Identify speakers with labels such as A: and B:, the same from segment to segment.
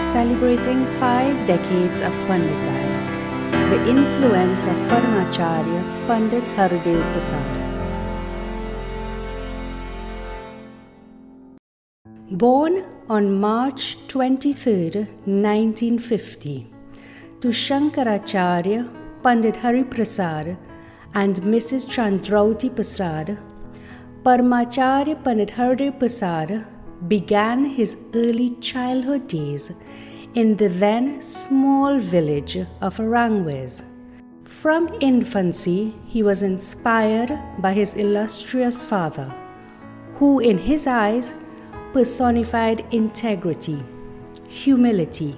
A: celebrating 5 decades of Panditai, the influence of Paramacharya Pandit Hardeo Persad. Born on March 23, 1950, to Shankaracharya Pandit Hari Persad and Mrs. Chandrauti Persad, Paramacharya Pandit Hardeo Persad began his early childhood days in the then small village of Arangwes. From infancy, he was inspired by his illustrious father, who in his eyes personified integrity, humility,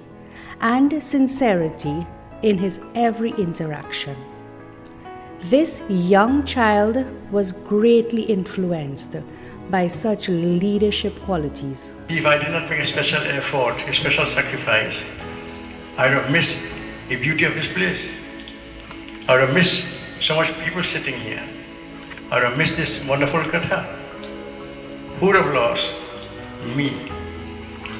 A: and sincerity in his every interaction. This young child was greatly influenced by such leadership qualities.
B: If I did not make a special effort, a special sacrifice, I would have missed the beauty of this place. I would have missed so much people sitting here. I would have missed this wonderful katha. Who would have lost? Me.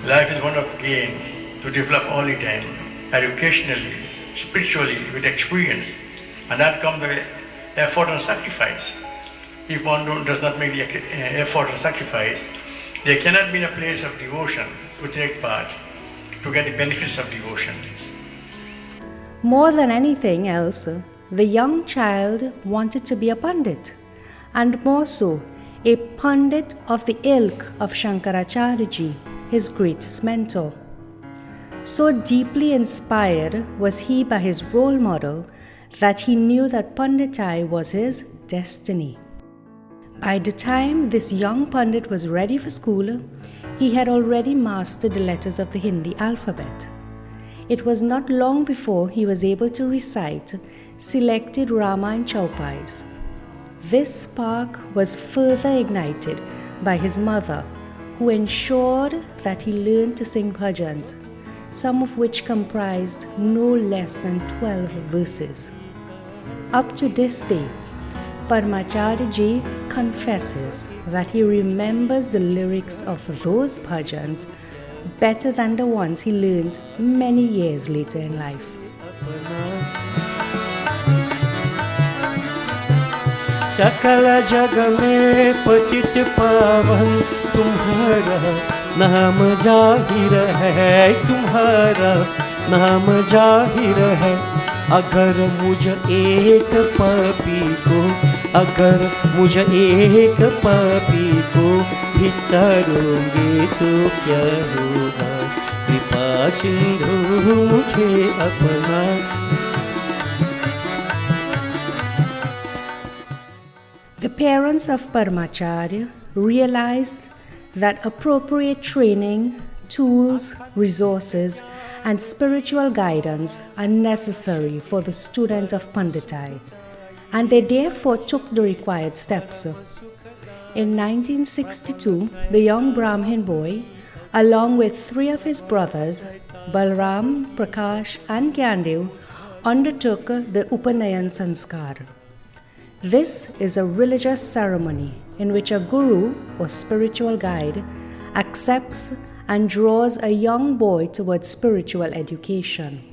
B: Life is one of gains to develop all the time, educationally, spiritually, with experience, and that comes with effort and sacrifice. If one does not make the effort and sacrifice, there cannot be a place of devotion to take part, to get the benefits of devotion.
A: More than anything else, the young child wanted to be a Pandit, and more so, a Pandit of the ilk of Shankaracharya, his greatest mentor. So deeply inspired was he by his role model that he knew that Panditai was his destiny. By the time this young Pandit was ready for school, he had already mastered the letters of the Hindi alphabet. It was not long before he was able to recite selected Rama and Chaupais. This spark was further ignited by his mother, who ensured that he learned to sing bhajans, some of which comprised no less than 12 verses. Up to this day, Paramacharya ji confesses that he remembers the lyrics of those bhajans better than the ones he learned many years later in life.
C: सकल जग में पतित पावन तुम्हारा नाम जाहिर है, तुम्हारा नाम जाहिर है। अगर मुझ एक पापी को, अगर मुझ एक पापी को भी तारोगे तो क्या होगा? कृपा सिंधु मुझे अपना।
A: The parents of Paramacharya realized that appropriate training, tools, resources, and spiritual guidance are necessary for the student of Panditai, and they therefore took the required steps. In 1962, the young Brahmin boy, along with 3 of his brothers, Balram, Prakash, and Gyandev, undertook the Upanayan Sanskar. This is a religious ceremony in which a guru or spiritual guide accepts and draws a young boy towards spiritual education.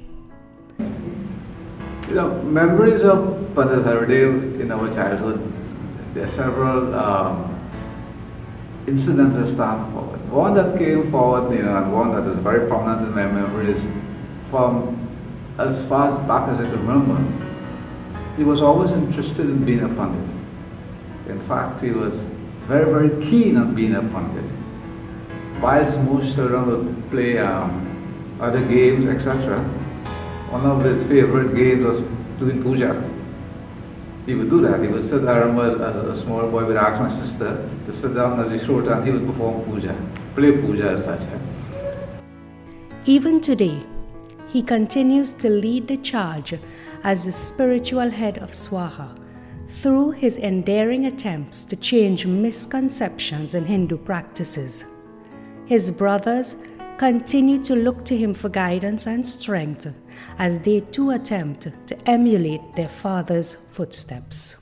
D: Memories of Pandit Hardeo in our childhood, there are several incidents that stand forward. One that came forward, and one that is very prominent in my memories from as far back as I can remember. He was always interested in being a Pandit. In fact, he was very, very keen on being a Pandit. Whilst most children would play other games, etc., one of his favorite games was doing puja. He would do that. He would sit, I remember as a small boy, would ask my sister to sit down as he showed and he would perform puja, play puja as such.
A: Even today, he continues to lead the charge as the spiritual head of SWAHA through his endearing attempts to change misconceptions in Hindu practices. His brothers continue to look to him for guidance and strength as they too attempt to emulate their father's footsteps.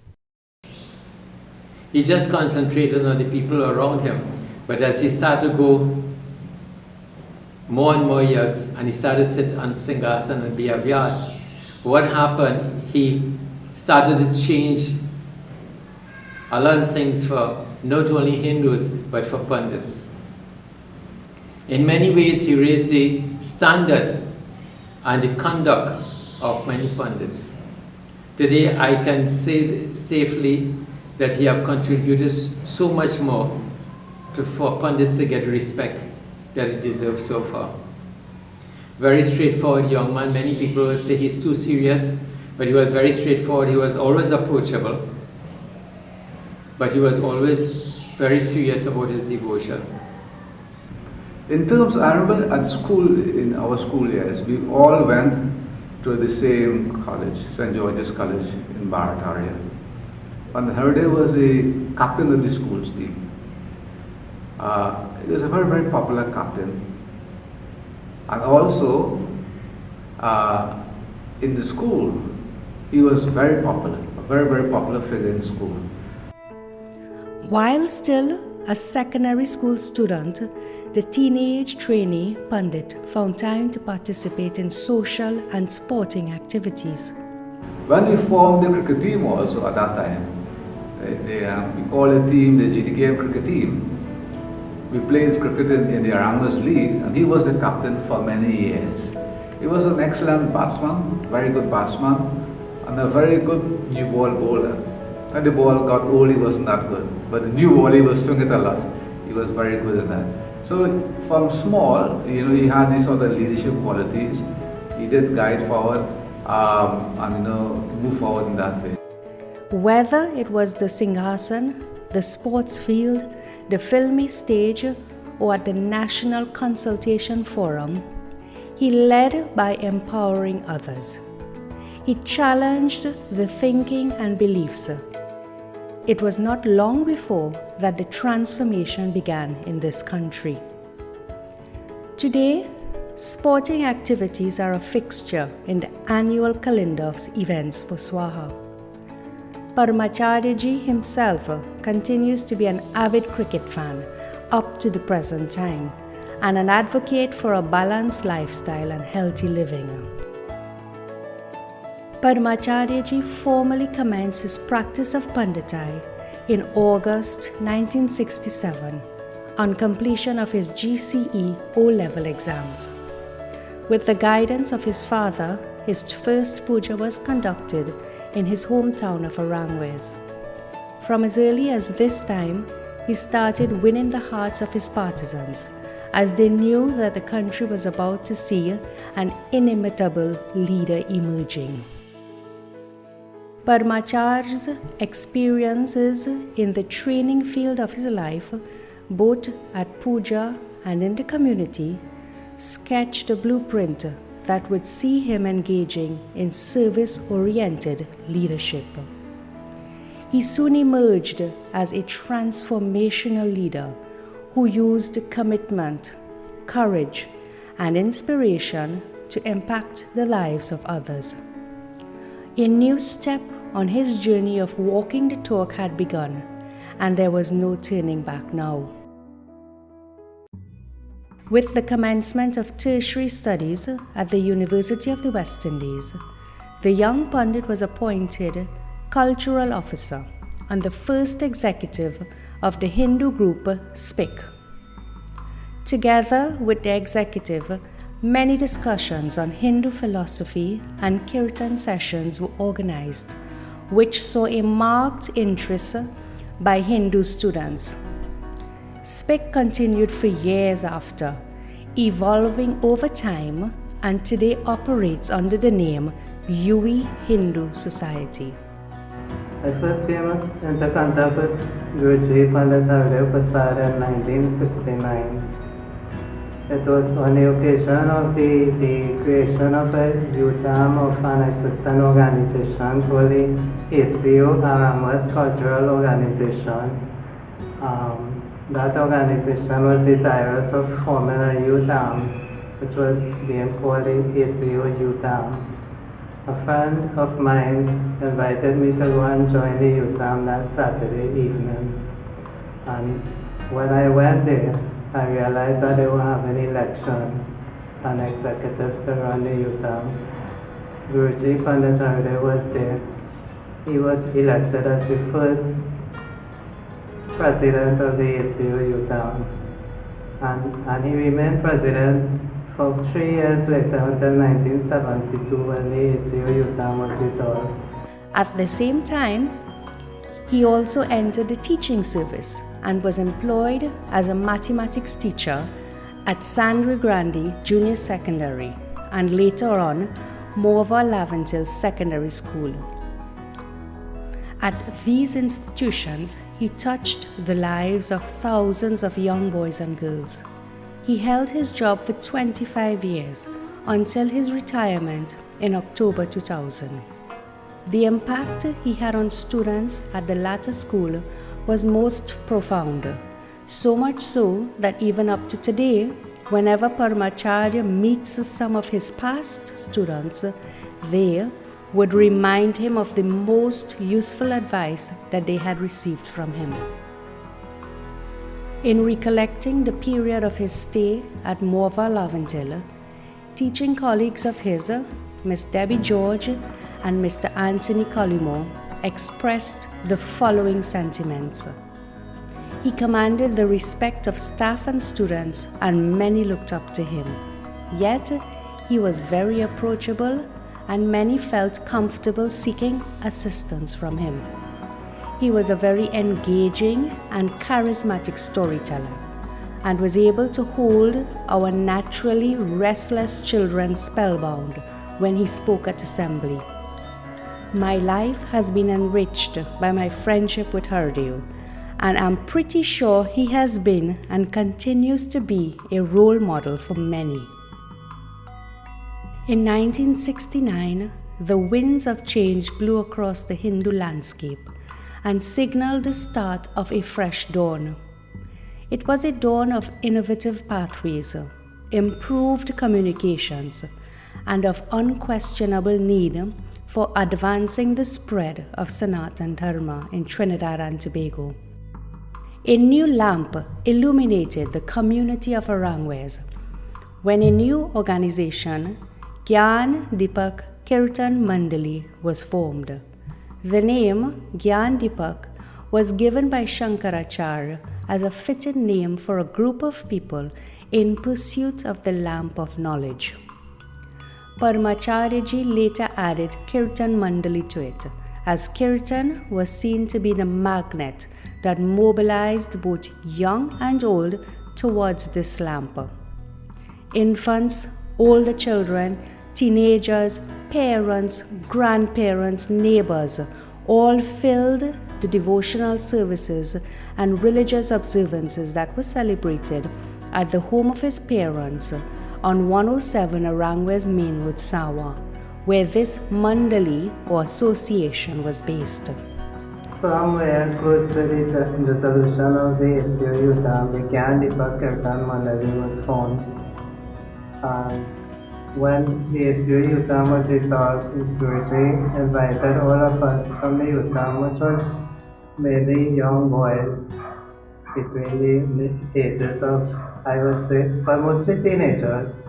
E: He just concentrated on the people around him, but as he started to go more and more yugs, and he started to sit on Singhasan and be Abhyas. What happened, he started to change a lot of things for not only Hindus, but for Pandits. In many ways, he raised the standard and the conduct of many Pandits. Today, I can say safely that he have contributed so much more for Pandits to get respect that he deserves so far. Very straightforward young man. Many people will say he's too serious, but he was very straightforward. He was always approachable, but he was always very serious about his devotion.
D: In terms, I remember at school, in our school years, we all went to the same college, St. George's College in Paramacharya. And Hardeo was the captain of the school's team. He was a very, very popular captain. And also, in the school, he was very popular, a very, very popular figure in school.
A: While still a secondary school student, the teenage trainee Pandit found time to participate in social and sporting activities.
D: When we formed the cricket team also at that time, we called the team the GTKM cricket team. We played cricket in the Arangas League, and he was the captain for many years. He was an excellent batsman, very good batsman, and a very good new ball bowler. When the ball got old, he wasn't that good, but the new ball, he was swinging it a lot. He was very good at that. So from small, he had these sort of leadership qualities. He did guide forward and move forward in that way.
A: Whether it was the Singhasan, the sports field, the filmy stage, or at the National Consultation Forum, he led by empowering others. He challenged the thinking and beliefs. It was not long before that the transformation began in this country. Today, sporting activities are a fixture in the annual calendar of events for SWAHA. Paramacharya ji himself continues to be an avid cricket fan up to the present time and an advocate for a balanced lifestyle and healthy living. Paramacharya ji formally commenced his practice of Panditai in August 1967 on completion of his GCE O-level exams. With the guidance of his father, his first puja was conducted in his hometown of Arangwes. From as early as this time, he started winning the hearts of his partisans, as they knew that the country was about to see an inimitable leader emerging. Paramacharya's experiences in the training field of his life, both at puja and in the community, sketched a blueprint that would see him engaging in service-oriented leadership. He soon emerged as a transformational leader who used commitment, courage, and inspiration to impact the lives of others. A new step on his journey of walking the talk had begun, and there was no turning back now. With the commencement of tertiary studies at the University of the West Indies, the young Pandit was appointed Cultural Officer and the first executive of the Hindu group SPIC. Together with the executive, many discussions on Hindu philosophy and Kirtan sessions were organized, which saw a marked interest by Hindu students. SPIC continued for years after, evolving over time, and today operates under the name UE Hindu Society.
F: I first came into contact with Guruji Pandit Hardeo Persad in 1969. It was on the occasion of the creation of a youth arm of an existing organization called the ACO, Arangwas Cultural Organization. That organization was desirous of forming a youth arm, which was being called the ACO Youth Arm. A friend of mine invited me to go and join the youth arm that Saturday evening. And when I went there, I realized that they were having elections. an executive to run the UTAM. Guruji Pandit Hardeo was there. He was elected as the first president of the ACU UTAM, and he remained president for 3 years later until 1972 when the ACU UTAM was dissolved.
A: At the same time, he also entered the teaching service and was employed as a mathematics teacher at Sangre Grande Junior Secondary and later on Morva Laventille Secondary School. At these institutions, he touched the lives of thousands of young boys and girls. He held his job for 25 years until his retirement in October 2000. The impact he had on students at the latter school was most profound, so much so that even up to today, whenever Paramacharya meets some of his past students, they would remind him of the most useful advice that they had received from him. In recollecting the period of his stay at Morva Laventille, teaching colleagues of his, Miss Debbie George and Mr. Anthony Collymore, expressed the following sentiments. He commanded the respect of staff and students, and many looked up to him. Yet, he was very approachable, and many felt comfortable seeking assistance from him. He was a very engaging and charismatic storyteller, and was able to hold our naturally restless children spellbound when he spoke at assembly. My life has been enriched by my friendship with Hardeo, and I'm pretty sure he has been and continues to be a role model for many. In 1969, the winds of change blew across the Hindu landscape and signaled the start of a fresh dawn. It was a dawn of innovative pathways, improved communications, and of unquestionable need for advancing the spread of Sanatan Dharma in Trinidad and Tobago. A new lamp illuminated the community of Arangwes when a new organization, Gyan Deepak Kirtan Mandali, was formed. The name Gyan Deepak was given by Shankaracharya as a fitting name for a group of people in pursuit of the lamp of knowledge. Paramacharya ji later added Kirtan Mandali to it, as Kirtan was seen to be the magnet that mobilized both young and old towards this lamp. Infants, older children, teenagers, parents, grandparents, neighbors, all filled the devotional services and religious observances that were celebrated at the home of his parents on 107 Arangwes Main Road, Sawa, where this mandali or association was based.
F: Somewhere close to the dissolution of the ACU UTAM, the Gyan Deepak Kirtan Mandali was formed. When the ACU UTAM was dissolved, Guruji invited all of us from the UTAM, which was mainly young boys between the ages of, I would say, but mostly teenagers.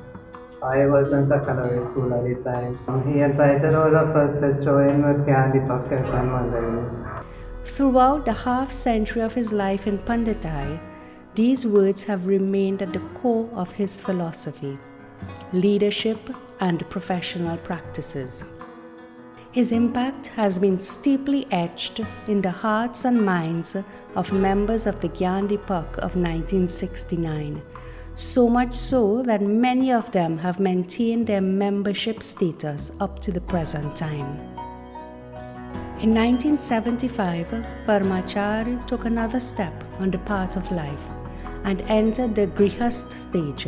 F: I was in secondary school at the time. He invited all of us to join with Gyan Deepak Kirtan Mandali.
A: Throughout the half-century of his life in Panditai, these words have remained at the core of his philosophy, leadership, and professional practices. His impact has been steeply etched in the hearts and minds of members of the Gyan Deepak of 1969, so much so that many of them have maintained their membership status up to the present time. In 1975, Paramacharya took another step on the path of life and entered the Grihast stage.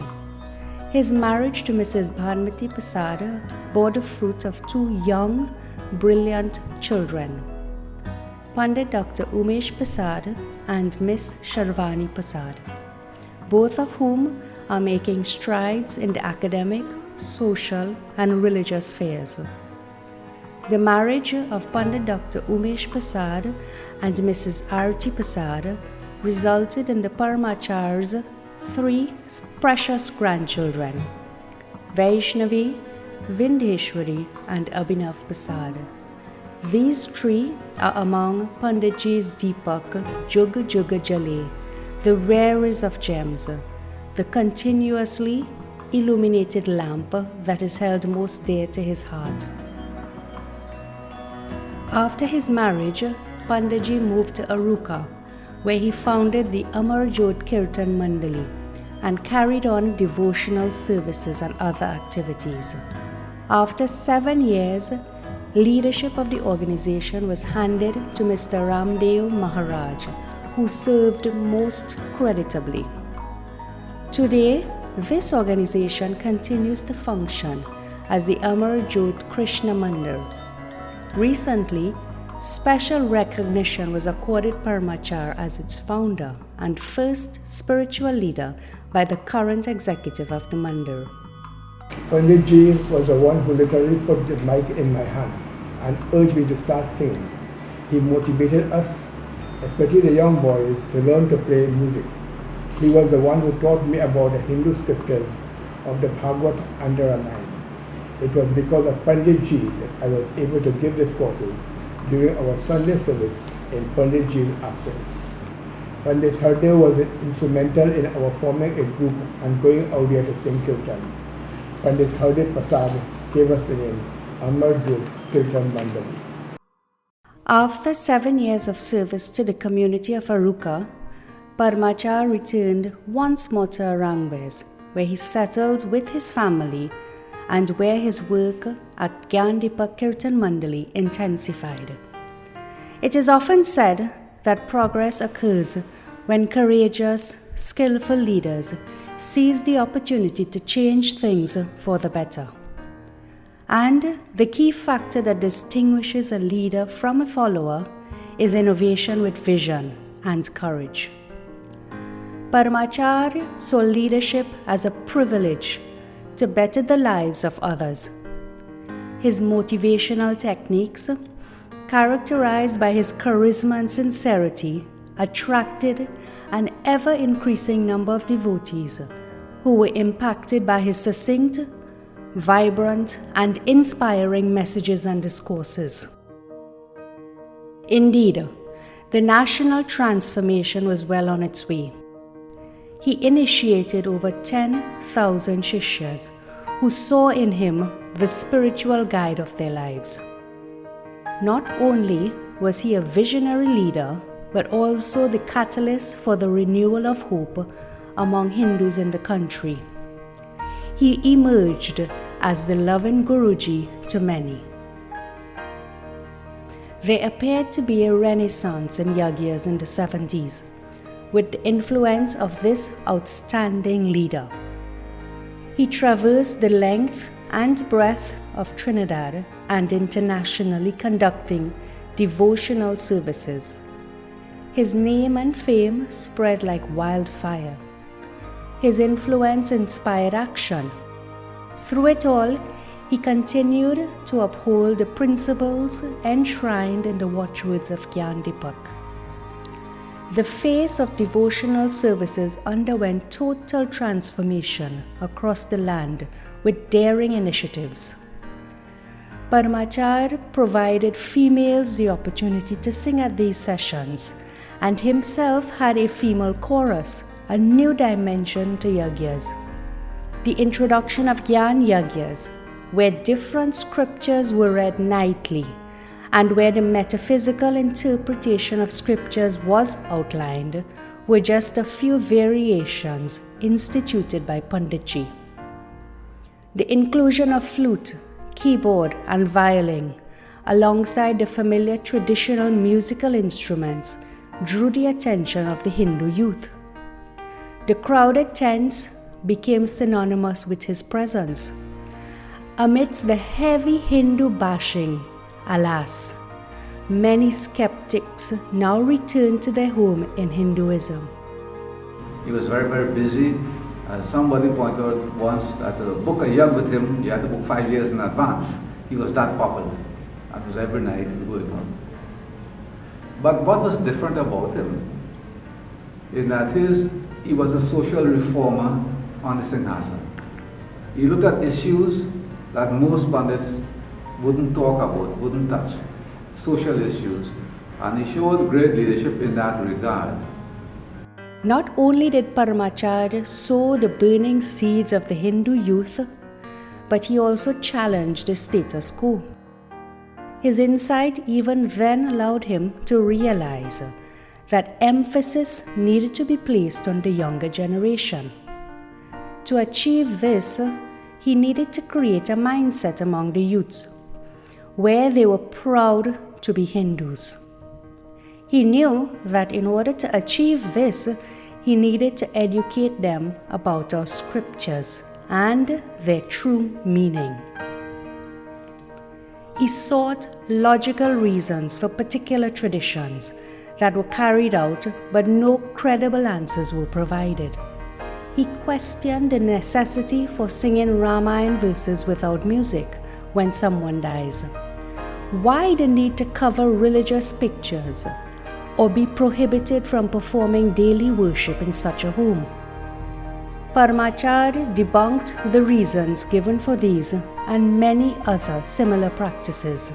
A: His marriage to Mrs. Bhanmati Persad bore the fruit of two young, brilliant children, Pandit Dr. Umesh Persad and Miss Sharvani Persad, both of whom are making strides in the academic, social, and religious spheres. The marriage of Pandit Dr. Umesh Persad and Mrs. Arti Persad resulted in the Paramacharya's three precious grandchildren, Vaishnavi, Vindheshwari and Abhinav Persad. These three are among Panditji's Deepak Jug Jug Jale, the rarest of gems, the continuously illuminated lamp that is held most dear to his heart. After his marriage, Panditji moved to Aruka, where he founded the Amar Jyot Kirtan Mandali and carried on devotional services and other activities. After 7 years, leadership of the organization was handed to Mr. Ramdeo Maharaj, who served most creditably. Today, this organization continues to function as the Amar Jyot Krishna Mandir. Recently, special recognition was accorded Paramacharya as its founder and first spiritual leader by the current executive of the Mandir.
G: Panditji was the one who literally put the mic in my hand and urged me to start singing. He motivated us, especially the young boys, to learn to play music. He was the one who taught me about the Hindu scriptures of the Bhagavad under a line. It was because of Panditji that I was able to give these courses during our Sunday service in Panditji's absence. Pandit Hardeo was instrumental in our forming a group and going out there to sing Kirtan. Pandit Hardeo Persad gave us the name Amar Jyot Kirtan Mandali.
A: After 7 years of service to the community of Aruka, Paramacharya returned once more to Arangves, where he settled with his family and where his work at Gyandipak Kirtan Mandali intensified. It is often said that progress occurs when courageous, skillful leaders seize the opportunity to change things for the better. And the key factor that distinguishes a leader from a follower is innovation with vision and courage. Paramacharya saw leadership as a privilege to better the lives of others. His motivational techniques, characterized by his charisma and sincerity, attracted an ever-increasing number of devotees who were impacted by his succinct, vibrant, and inspiring messages and discourses. Indeed, the national transformation was well on its way. He initiated over 10,000 Shishyas who saw in him the spiritual guide of their lives. Not only was he a visionary leader, but also the catalyst for the renewal of hope among Hindus in the country. He emerged as the loving Guruji to many. There appeared to be a renaissance in Yagyas in the 70s, with the influence of this outstanding leader. He traversed the length and breadth of Trinidad and internationally conducting devotional services. His name and fame spread like wildfire. His influence inspired action. Through it all, he continued to uphold the principles enshrined in the watchwords of Gyandipak. The face of devotional services underwent total transformation across the land with daring initiatives. Paramacharya provided females the opportunity to sing at these sessions, and himself had a female chorus, a new dimension to Yagyas. The introduction of Gyan Yagyas, where different scriptures were read nightly, and where the metaphysical interpretation of scriptures was outlined, were just a few variations instituted by Panditji. The inclusion of flute, keyboard, and violin, alongside the familiar traditional musical instruments, drew the attention of the Hindu youth. The crowded tents became synonymous with his presence. Amidst the heavy Hindu bashing, alas, many skeptics now return to their home in Hinduism.
D: He was very, very busy. Somebody pointed out once that to book a yug with him, you had to book 5 years in advance. He was that popular. That was every night going on. But what was different about him is that he was a social reformer on the Singhasan. You look at issues that most Pandits wouldn't talk about, wouldn't touch, social issues, and he showed great leadership in that regard.
A: Not only did Paramacharya sow the burning seeds of the Hindu youth, but he also challenged the status quo. His insight even then allowed him to realize that emphasis needed to be placed on the younger generation. To achieve this, he needed to create a mindset among the youth where they were proud to be Hindus. He knew that in order to achieve this, he needed to educate them about our scriptures and their true meaning. He sought logical reasons for particular traditions that were carried out, but no credible answers were provided. He questioned the necessity for singing Ramayana verses without music when someone dies. Why the need to cover religious pictures or be prohibited from performing daily worship in such a home? Paramacharya debunked the reasons given for these and many other similar practices.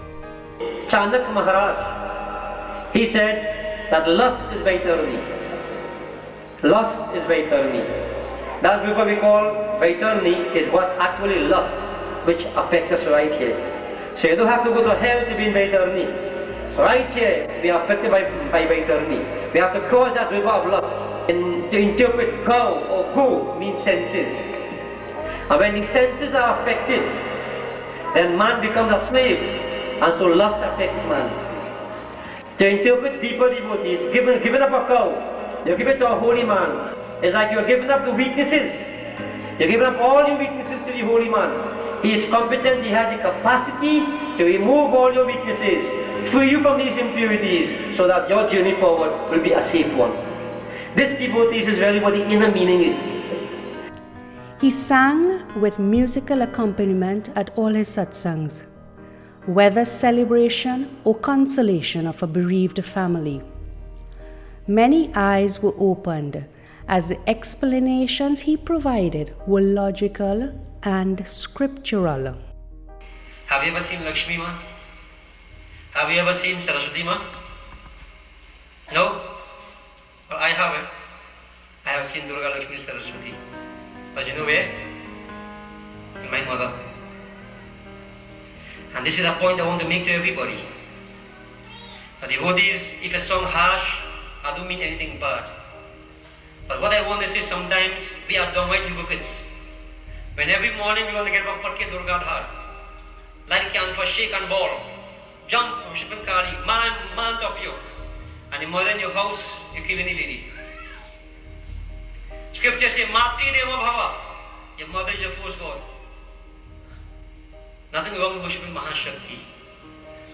H: Chandak Maharaj, he said that lust is Vaiterni. Lust is Vaiterni. That what we call Vaiterni is what actually lust, which affects us right here. So you don't have to go to hell to be in Vaiterni. Right here, we are affected by Vaiterni. We have to cross that river of lust. And to interpret cow or go means senses. And when the senses are affected, then man becomes a slave. And so lust affects man. To interpret deeper devotees, giving up a cow, you give it to a holy man. It's like you're giving up the weaknesses. You're giving up all your weaknesses to the holy man. He is competent, he has the capacity to remove all your weaknesses, free you from these impurities, so that your journey forward will be a safe one. This devotees is really what the inner meaning is.
A: He sang with musical accompaniment at all his satsangs, whether celebration or consolation of a bereaved family. Many eyes were opened as the explanations he provided were logical and scriptural.
I: Have you ever seen Lakshmi Ma? Have you ever seen Saraswati Ma? No? Well, I have. I have seen Durga, Lakshmi, Saraswati. But you know where? In my mother. And this is a point I want to make to everybody. The devotees, if it sounds harsh, I don't mean anything bad. But what I want to say, sometimes we are downright hypocrites. When every morning we want to get up for Durga Dhar, light canvas, shake and ball, jump, worship and carry, man top you. And the mother in your house, you kill any lady. Scripture says, Mati Deva Bhava, your mother is your first God. Nothing wrong with worshiping Mahashakti.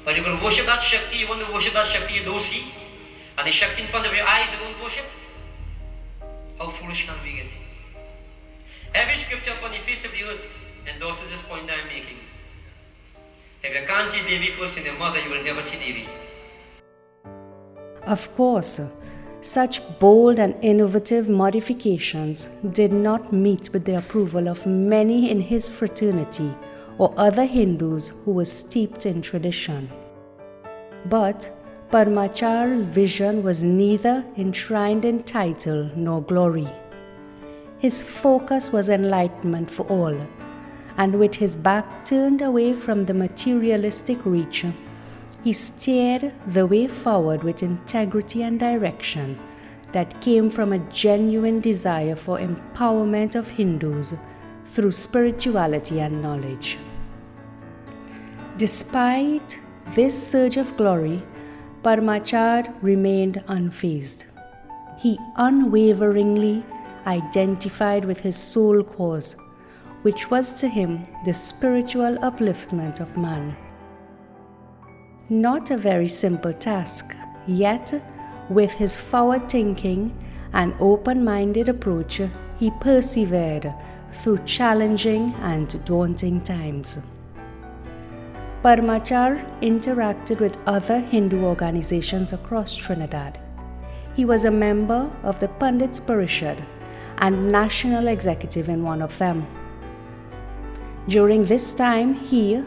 I: But you can worship that Shakti, you want to worship that Shakti you don't see, and the Shakti in front of your eyes you don't worship. How foolish can we get? Every scripture upon the face of the earth endorses this point I am making. If you can't see Devi first in your mother, you will never see Devi.
A: Of course, such bold and innovative modifications did not meet with the approval of many in his fraternity or other Hindus who were steeped in tradition. But Paramacharya's vision was neither enshrined in title nor glory. His focus was enlightenment for all, and with his back turned away from the materialistic reach, he steered the way forward with integrity and direction that came from a genuine desire for empowerment of Hindus through spirituality and knowledge. Despite this surge of glory, Paramacharya remained unfazed. He unwaveringly identified with his sole cause, which was to him the spiritual upliftment of man. Not a very simple task, yet with his forward thinking and open-minded approach, he persevered through challenging and daunting times. Paramacharya interacted with other Hindu organizations across Trinidad. He was a member of the Pandit's Parishad and national executive in one of them. During this time, he,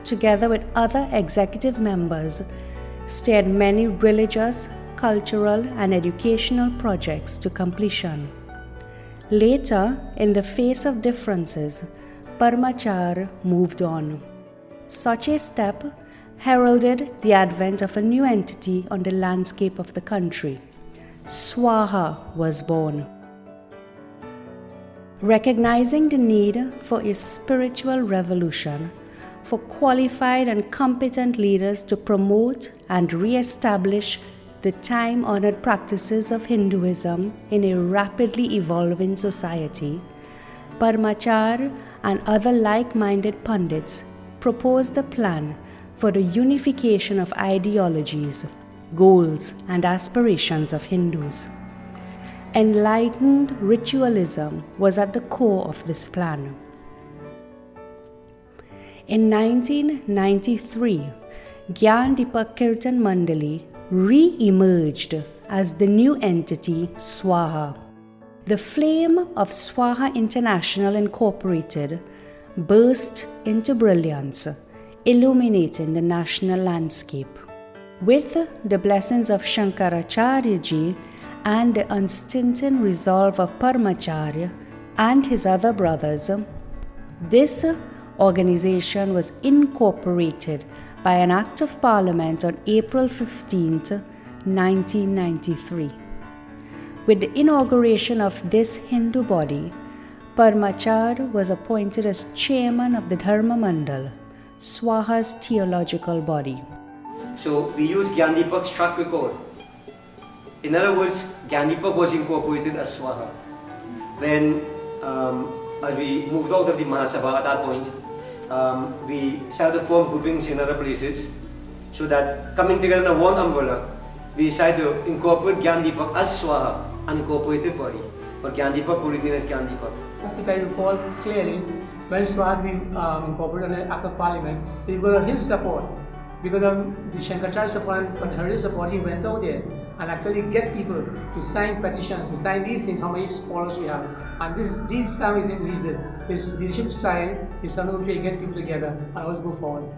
A: together with other executive members, steered many religious, cultural, and educational projects to completion. Later, in the face of differences, Paramacharya moved on. Such a step heralded the advent of a new entity on the landscape of the country. SWAHA was born. Recognizing the need for a spiritual revolution, for qualified and competent leaders to promote and re-establish the time-honored practices of Hinduism in a rapidly evolving society, Paramacharya and other like-minded Pandits proposed a plan for the unification of ideologies, goals, and aspirations of Hindus. Enlightened ritualism was at the core of this plan. In 1993, Gyan Deepak Kirtan Mandali re-emerged as the new entity SWAHA. The flame of SWAHA International Incorporated burst into brilliance, illuminating the national landscape. With the blessings of Shankaracharya ji and the unstinted resolve of Paramacharya and his other brothers, this organization was incorporated by an Act of Parliament on April 15, 1993. With the inauguration of this Hindu body, Paramacharya was appointed as chairman of the Dharma Mandal, SWAHA's theological body.
J: So we use Gyan Deepak's track record. In other words, Gyan Deepak was incorporated as SWAHA. When as we moved out of the Mahasabha at that point, we started to form groupings in other places, so that coming together under one umbrella, we decided to incorporate Gyan Deepak as SWAHA, an incorporated body. But Gyan Deepak will remain as Gyan Deepak.
K: If I recall clearly, when SWAHA was incorporated under the Act of Parliament, it got his support. Because of the Shankaracharya support and Pandit support, he went out there and actually get people to sign petitions, to sign these things, how many followers we have. And these family things he did. His leadership style is something to get people together and always go forward.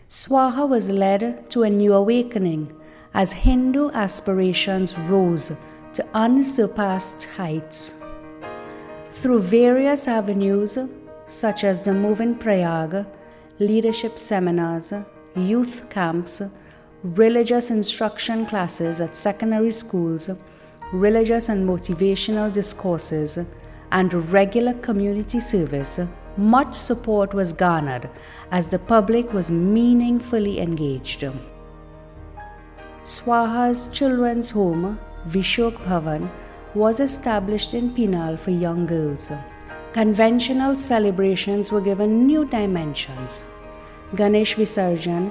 A: SWAHA was led to a new awakening as Hindu aspirations rose to unsurpassed heights. Through various avenues, such as the move in Prayag, leadership seminars, youth camps, religious instruction classes at secondary schools, religious and motivational discourses, and regular community service, much support was garnered as the public was meaningfully engaged. SWAHA's children's home, Vishok Bhavan, was established in Pinal for young girls. Conventional celebrations were given new dimensions. Ganesh Visarjan,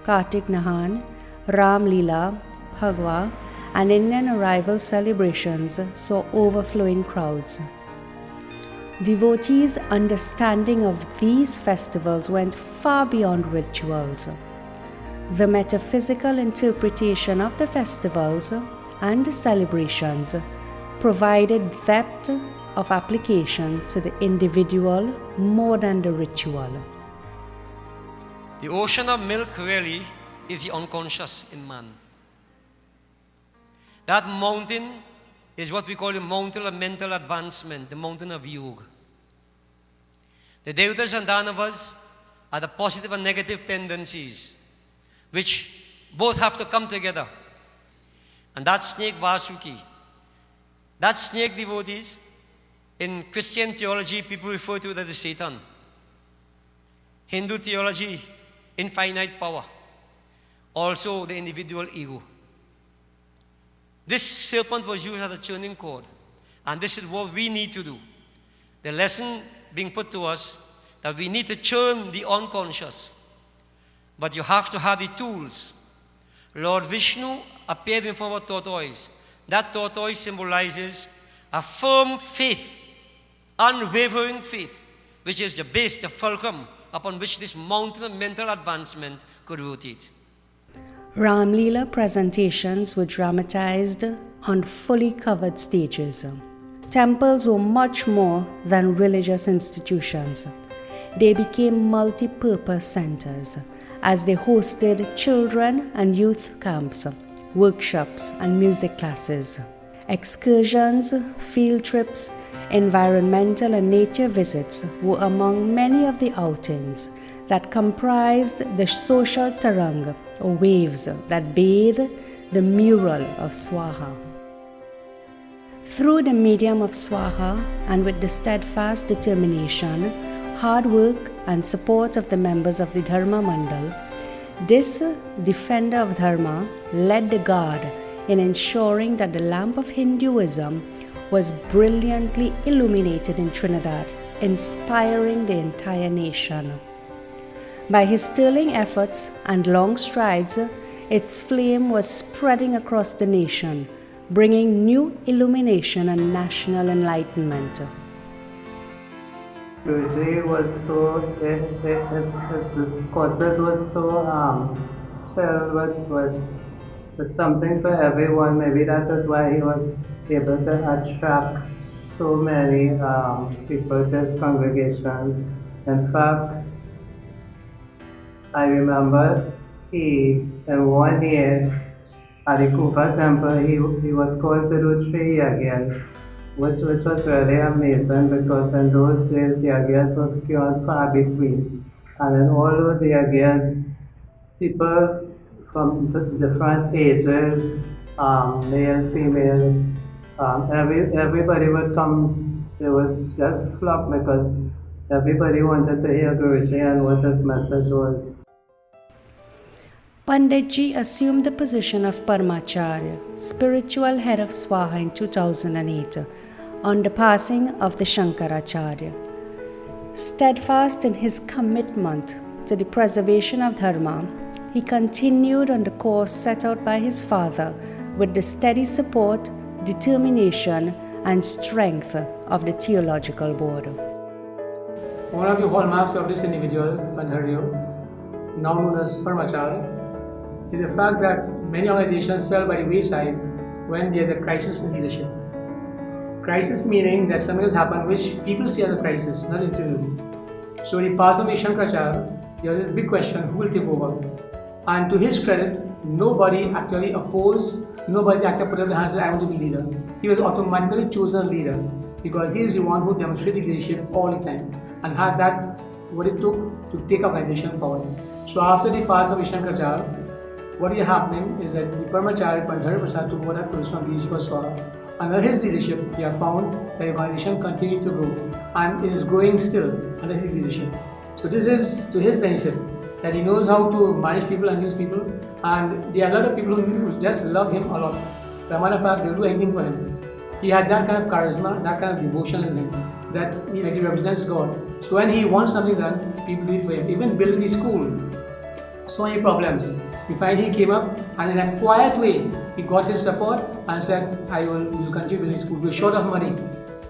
A: Kartik Nahan, Ram Leela, Bhagwa, and Indian arrival celebrations saw overflowing crowds. Devotees' understanding of these festivals went far beyond rituals. The metaphysical interpretation of the festivals and the celebrations provided depth of application to the individual more than the ritual.
L: The ocean of milk really is the unconscious in man. That mountain is what we call the mountain of mental advancement, the mountain of yoga. The Devatas and Danavas are the positive and negative tendencies, which both have to come together. And that snake Vasuki, that snake devotees, in Christian theology, people refer to it as the Satan. Hindu theology, infinite power. Also, the individual ego. This serpent was used as a churning cord, and this is what we need to do. The lesson being put to us that we need to churn the unconscious, but you have to have the tools. Lord Vishnu appeared in form of a tortoise. That tortoise symbolizes a firm faith, unwavering faith, which is the base, the fulcrum upon which this mountain of mental advancement could rotate.
A: Ram Leela presentations were dramatized on fully covered stages. Temples were much more than religious institutions. they became multi-purpose centers as they hosted children and youth camps, workshops and music classes. Excursions, field trips, environmental and nature visits were among many of the outings that comprised the social tarang, or waves that bathe the mural of SWAHA. Through the medium of SWAHA and with the steadfast determination, hard work and support of the members of the Dharma Mandal, this defender of Dharma led the guard in ensuring that the lamp of Hinduism was brilliantly illuminated in Trinidad, inspiring the entire nation. By his sterling efforts and long strides, its flame was spreading across the nation, bringing new illumination and national enlightenment.
F: Guruji was so, his courses was so filled with something for everyone. Maybe that is why he was able to attract so many people to his congregations. In fact, I remember in 1 year at the Kufa temple, he was called to do 3 yagyas, which was really amazing because in those days yagyas were few and far between. And in all those yagyas, people from different ages, male, female, everybody would come. They would just flock because everybody wanted to hear Guruji and what his message was.
A: Panditji assumed the position of Paramacharya, spiritual head of SWAHA in 2008, on the passing of the Shankaracharya. Steadfast in his commitment to the preservation of Dharma, he continued on the course set out by his father with the steady support, determination, and strength of the theological board.
K: One of the hallmarks of this individual, Hardeo, now known as Paramacharya, is the fact that many organizations fell by the wayside when there's a crisis in leadership. Crisis meaning that something has happened which people see as a crisis, not internally. So the passing of Shankaracharya, there was this big question, who will take over? And to his credit, nobody actually opposed, nobody actually put up their hands and said, I want to be leader. He was automatically chosen leader because he is the one who demonstrated leadership all the time and had that, what it took to take organization forward. So after the passing of Shankaracharya, what is happening is that the Paramacharya, Hardeo Persad, took over that position of leadership of SWAHA. Under his leadership, we have found that the organization continues to grow and it is growing still under his leadership. So this is to his benefit, that he knows how to manage people and use people, and there are a lot of people who just love him a lot. As a matter of fact, they'll do anything for him. He has that kind of charisma, that kind of devotion in him, that he represents God. So when he wants something done, people do it for him. Even building the school, so many problems. We find he came up and in a quiet way, he got his support and said, we will continue building school. We're short of money.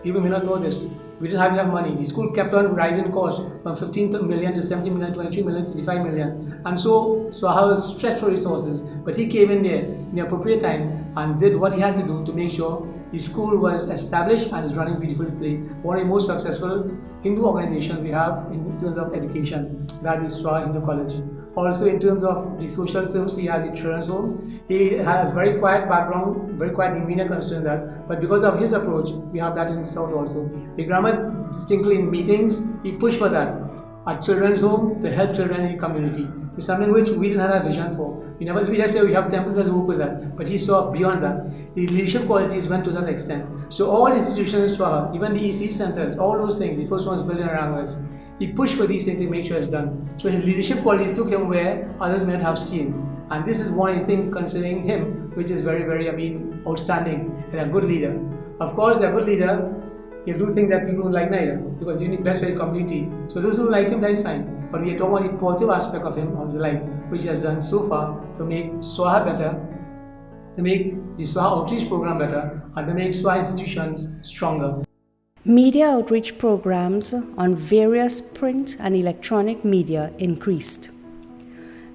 K: People may not know this. We didn't have enough money. The school kept on rising cost from 15 million to 70 million, 23 million, 35 million. And so SWAHA was stretched for resources. But he came in there in the appropriate time and did what he had to do to make sure the school was established and is running beautifully today. One of the most successful Hindu organizations we have in terms of education, that is SWAHA Hindu College. Also in terms of the social service, he has the children's home. He has very quiet background, very quiet demeanor concerning that. But because of his approach, we have that in the South also. The grammar distinctly in meetings, he pushed for that. Our children's home to help children in the community. It's something which we didn't have a vision for. We just say we have temples that work with that. But he saw beyond that. The leadership qualities went to that extent. So all institutions in SWAHA, even the EC centers, all those things, the first one's built in Rangas, he pushed for these things to make sure it's done. So his leadership qualities took him where others may not have seen. And this is one of the things concerning him, which is very, very, outstanding and a good leader. Of course, a good leader, you do think that people don't like neither, because you need best for the community. So those who like him, that is fine. But we are talking about the positive aspect of him, of his life, which he has done so far to make SWAHA better, to make the SWAHA outreach program better, and to make SWAHA institutions stronger.
A: Media outreach programs on various print and electronic media increased.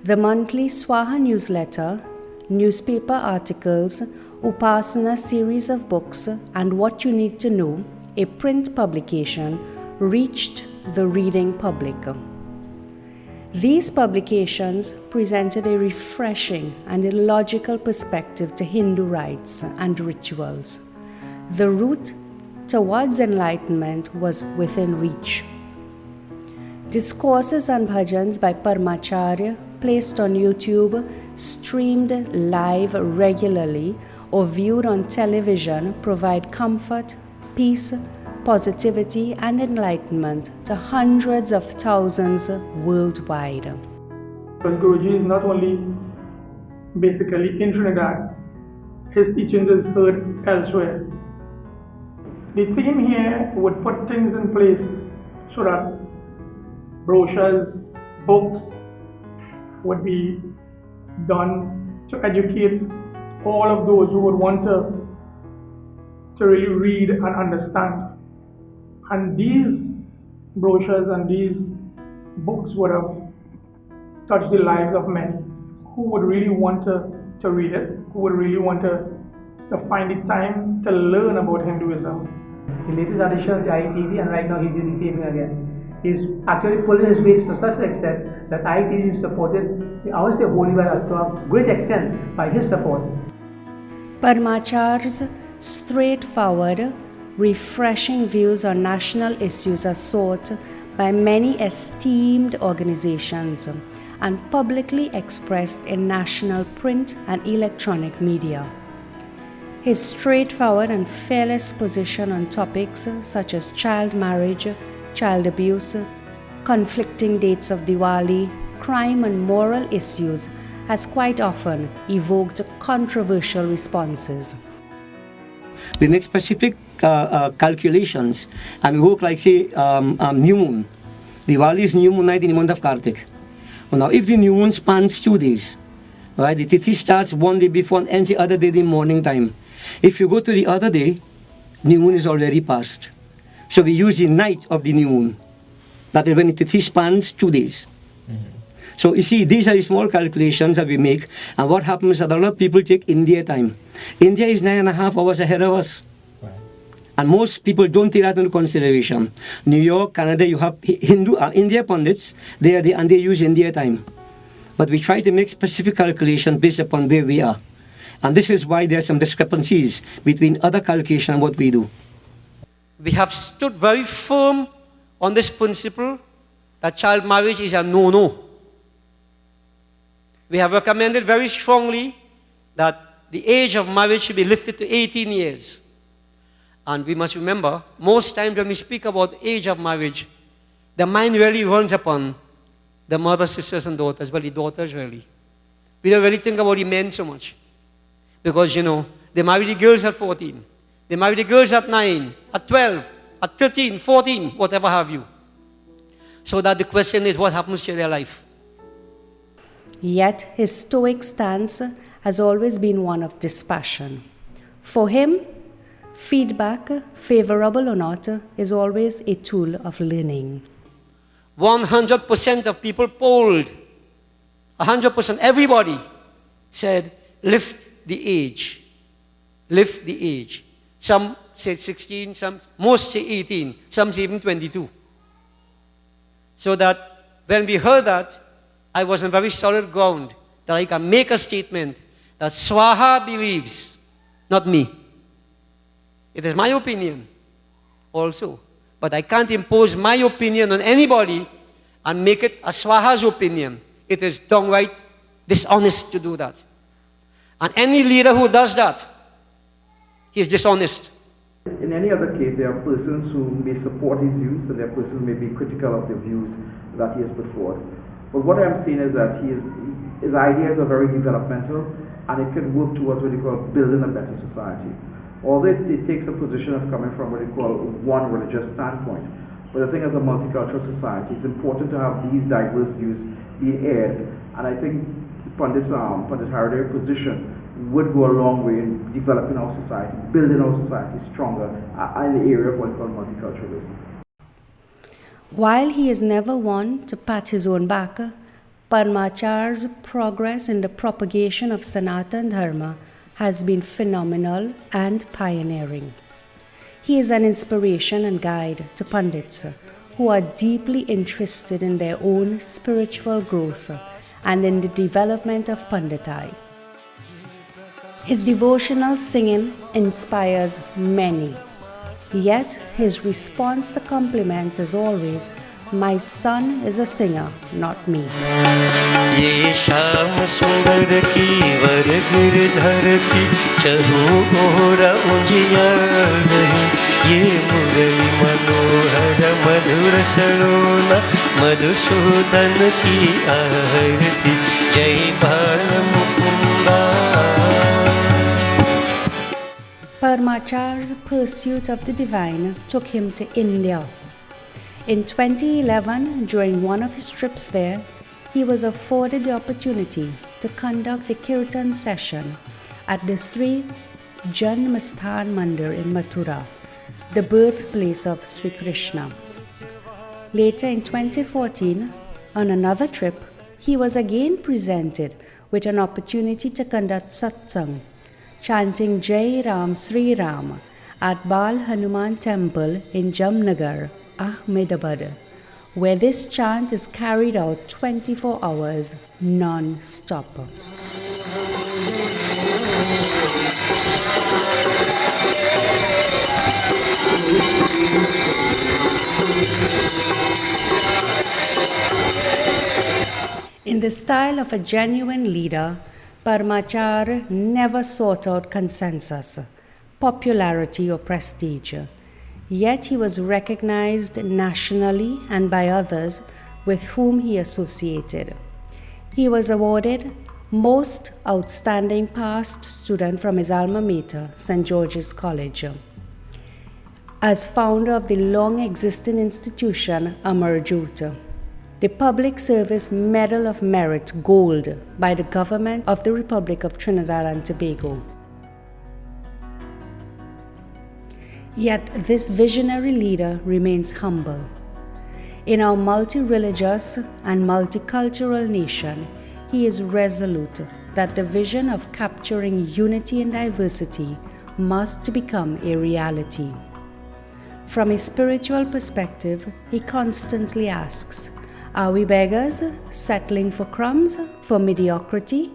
A: The monthly SWAHA newsletter, newspaper articles, Upasana series of books, and What You Need to Know, a print publication, reached the reading public. These publications presented a refreshing and illogical perspective to Hindu rites and rituals. The route towards enlightenment was within reach. Discourses and bhajans by Paramacharya, placed on YouTube, streamed live regularly, or viewed on television, provide comfort, peace, positivity, and enlightenment to hundreds of thousands worldwide.
M: Because Guruji is not only basically in Trinidad, his teachings is heard elsewhere. The theme here would put things in place so that brochures, books would be done to educate all of those who would want to really read and understand. And these brochures and these books would have touched the lives of many who would really want to read it, who would really want to find the time to learn about Hinduism.
K: The latest edition of the IETV, and right now he's doing the same thing again. He's actually pulling his weight to such an extent that IETV is supported, I would say wholly by to a great extent by his support.
A: Paramacharya's straightforward, refreshing views on national issues are sought by many esteemed organizations and publicly expressed in national print and electronic media. His straightforward and fearless position on topics such as child marriage, child abuse, conflicting dates of Diwali, crime and moral issues has quite often evoked controversial responses.
J: We make specific calculations and we work like say new moon. Diwali is new moon night in the month of Kartik. Well, now if the new moon spans 2 days, right, the tithi starts one day before and ends the other day in the morning time. If you go to the other day, new moon is already past. So we use the night of the new moon. That is when the tithi spans 2 days. So you see, these are the small calculations that we make, and what happens is that a lot of people take India time. India is 9.5 hours ahead of us. Right. And most people don't take that into consideration. New York, Canada, you have India Pandits, and they use India time. But we try to make specific calculations based upon where we are. And this is why there are some discrepancies between other calculations and what we do.
L: We have stood very firm on this principle that child marriage is a no-no. We have recommended very strongly that the age of marriage should be lifted to 18 years. And we must remember, most times when we speak about age of marriage, the mind really runs upon the mothers, sisters, and daughters, but the daughters really. We don't really think about the men so much. Because, you know, they marry the girls at 14. They marry the girls at 9, at 12, at 13, 14, whatever have you. So that the question is, what happens to their life?
A: Yet his stoic stance has always been one of dispassion. For him, feedback, favorable or not, is always a tool of learning.
L: 100% of people polled, 100%, everybody said, lift the age. Lift the age. Some say 16, most say 18, some say even 22. So that when we heard that, I was on very solid ground that I can make a statement that SWAHA believes, not me. It is my opinion also. But I can't impose my opinion on anybody and make it a SWAHA's opinion. It is downright dishonest to do that. And any leader who does that, he is dishonest.
N: In any other case, there are persons who may support his views, and there are persons who may be critical of the views that he has put forward. But what I'm seeing is that his ideas are very developmental, and it can work towards what you call building a better society. Although it takes a position of coming from what you call one religious standpoint. But I think as a multicultural society, it's important to have these diverse views being aired, and I think Pandit Hardeo position would go a long way in developing our society, building our society stronger in the area of what we call multiculturalism.
A: While he is never one to pat his own back, Paramacharya's progress in the propagation of Sanatana Dharma has been phenomenal and pioneering. He is an inspiration and guide to Pandits who are deeply interested in their own spiritual growth and in the development of Panditai. His devotional singing inspires many, yet his response to compliments is always, "My son is a singer, not me."
C: ये शाम सुंदर की वर गिरधर की चहु ओर उजियार रही ये मुरली मनोहर मधुर सलोना मधुसूदन की आरती जय बाल Mukunda.
A: Paramacharya's pursuit of the divine took him to India. In 2011, during one of his trips there, he was afforded the opportunity to conduct a kirtan session at the Sri Janmasthan Mandir in Mathura, the birthplace of Sri Krishna. Later in 2014, on another trip, he was again presented with an opportunity to conduct satsang, chanting Jai Ram Sri Ram at Bal Hanuman Temple in Jamnagar, Ahmedabad, where this chant is carried out 24 hours non-stop. In the style of a genuine leader, Paramacharya never sought out consensus, popularity or prestige. Yet he was recognized nationally and by others with whom he associated. He was awarded Most Outstanding Past Student from his alma mater, St. George's College. As founder of the long-existing institution Amarjyoot, the Public Service Medal of Merit Gold by the Government of the Republic of Trinidad and Tobago. Yet this visionary leader remains humble. In our multi-religious and multicultural nation, he is resolute that the vision of capturing unity in diversity must become a reality. From a spiritual perspective, he constantly asks, are we beggars settling for crumbs, for mediocrity?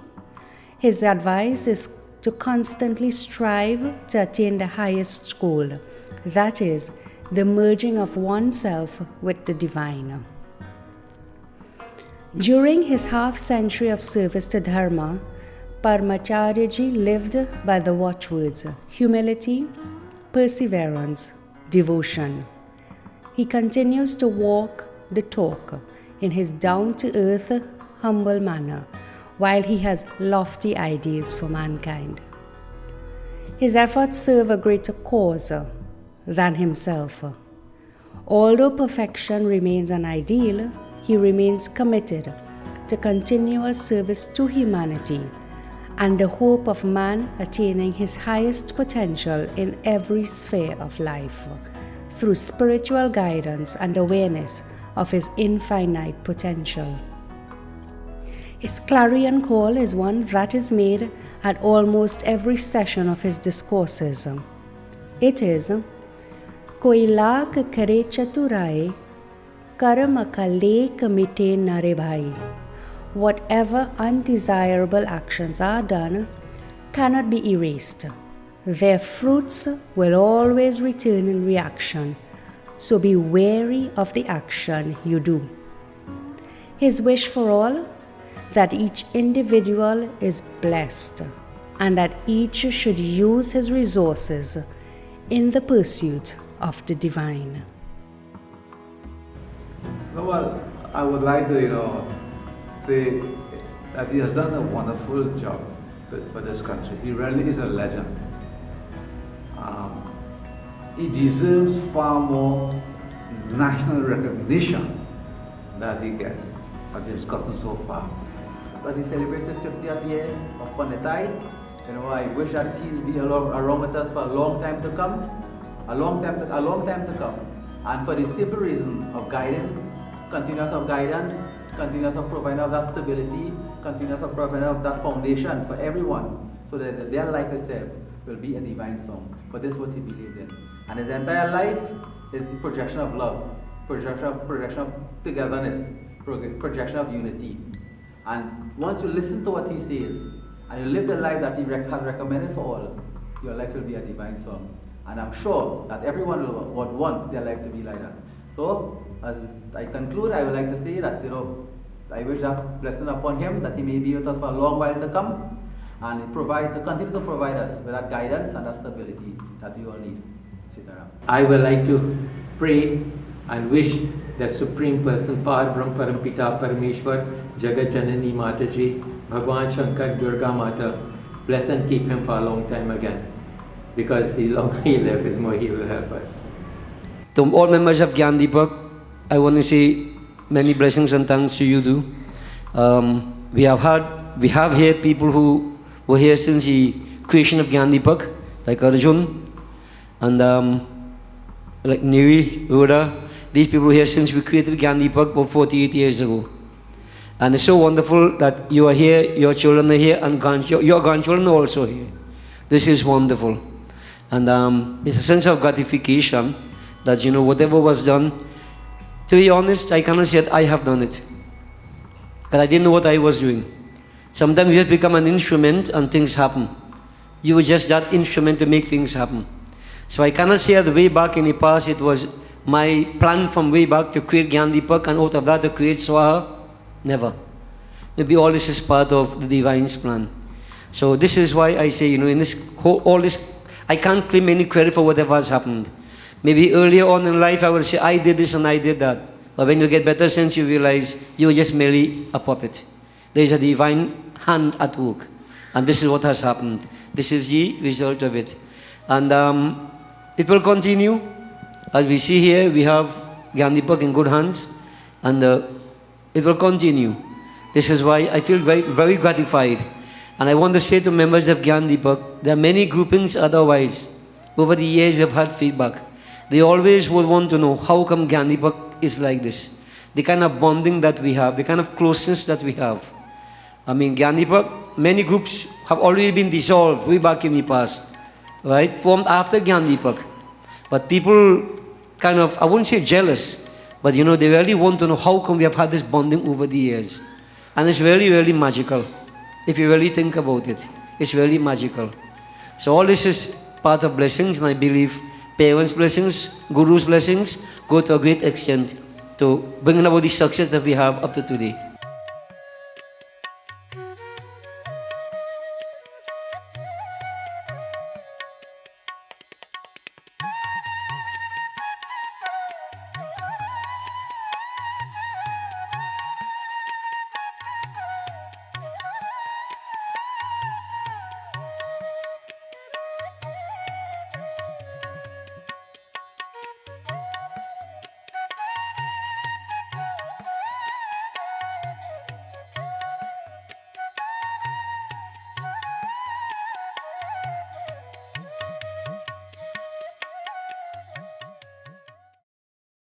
A: His advice is to constantly strive to attain the highest goal, that is, the merging of oneself with the divine. During his half-century of service to Dharma, Paramacharya ji lived by the watchwords humility, perseverance, devotion. He continues to walk the talk in his down-to-earth, humble manner, while he has lofty ideals for mankind. His efforts serve a greater cause than himself. Although perfection remains an ideal, he remains committed to continuous service to humanity and the hope of man attaining his highest potential in every sphere of life through spiritual guidance and awareness of his infinite potential. His clarion call is one that is made at almost every session of his discourses. It is, "Koi laak kare chaturaye, karma ka lek mite nare bhai." Whatever undesirable actions are done cannot be erased. Their fruits will always return in reaction, so be wary of the action you do. His wish for all, that each individual is blessed and that each should use his resources in the pursuit of the divine.
D: Well, I would like to, say that he has done a wonderful job for this country. He really is a legend. He deserves far more national recognition that he gets, but he has gotten so far.
O: As he celebrates his 50th year of Panditai, I wish that he'll be around with us for a long time to come, a long time to come, and for the simple reason of guidance, continuous of guidance, continuous of providing of that stability, continuous of providing of that foundation for everyone, so that their life itself will be a divine song. For this is what he believed in. And his entire life is the projection of love. projection of togetherness, projection of unity. And once you listen to what he says, and you live the life that he has recommended for all, your life will be a divine song. And I'm sure that everyone would want their life to be like that. So, as I conclude, I would like to say that, I wish that blessing upon him, that he may be with us for a long while to come, and continue to provide us with that guidance and that stability that we all need.
E: I would like to pray and wish the Supreme Person, Parbrahm Parampita Parameshwar, Jagat Janani Mataji, Bhagwan Shankar, Durga Mata, bless and keep him for a long time again. Because the longer he lives, the more he will help us.
L: To all members of Gyan Deepak, I want to say many blessings and thanks to you too. We have here people who were here since the creation of Gyan Deepak, like Arjun, and like Niri, Ruda. These people here since we created Gyan Deepak about 48 years ago. And it's so wonderful that you are here, your children are here, and your grandchildren are also here. This is wonderful. And it's a sense of gratification that, whatever was done, to be honest, I cannot say that I have done it. Because I didn't know what I was doing. Sometimes you have become an instrument and things happen. You were just that instrument to make things happen. So I cannot say that way back in the past it was my plan from way back to create Gyan Deepak and out of that to create SWAHA. Never. Maybe all this is part of the Divine's plan. So this is why I say, in all this, I can't claim any credit for whatever has happened. Maybe earlier on in life I would say, I did this and I did that. But when you get better sense, you realize you were just merely a puppet. There is a divine hand at work. And this is what has happened. This is the result of it. And it will continue. As we see here, we have Gyan Deepak in good hands. And it will continue. This is why I feel very, very gratified. And I want to say to members of Gyan Deepak, there are many groupings otherwise. Over the years we have had feedback. They always would want to know how come Gyan Deepak is like this. The kind of bonding that we have, the kind of closeness that we have. Gyan Deepak, many groups have already been dissolved way back in the past, right? Formed after Gyan Deepak. But people kind of, I wouldn't say jealous, but they really want to know how come we have had this bonding over the years. And it's really, really magical. If you really think about it, it's really magical. So all this is part of blessings, and I believe parents' blessings, Guru's blessings go to a great extent to bring about the success that we have up to today.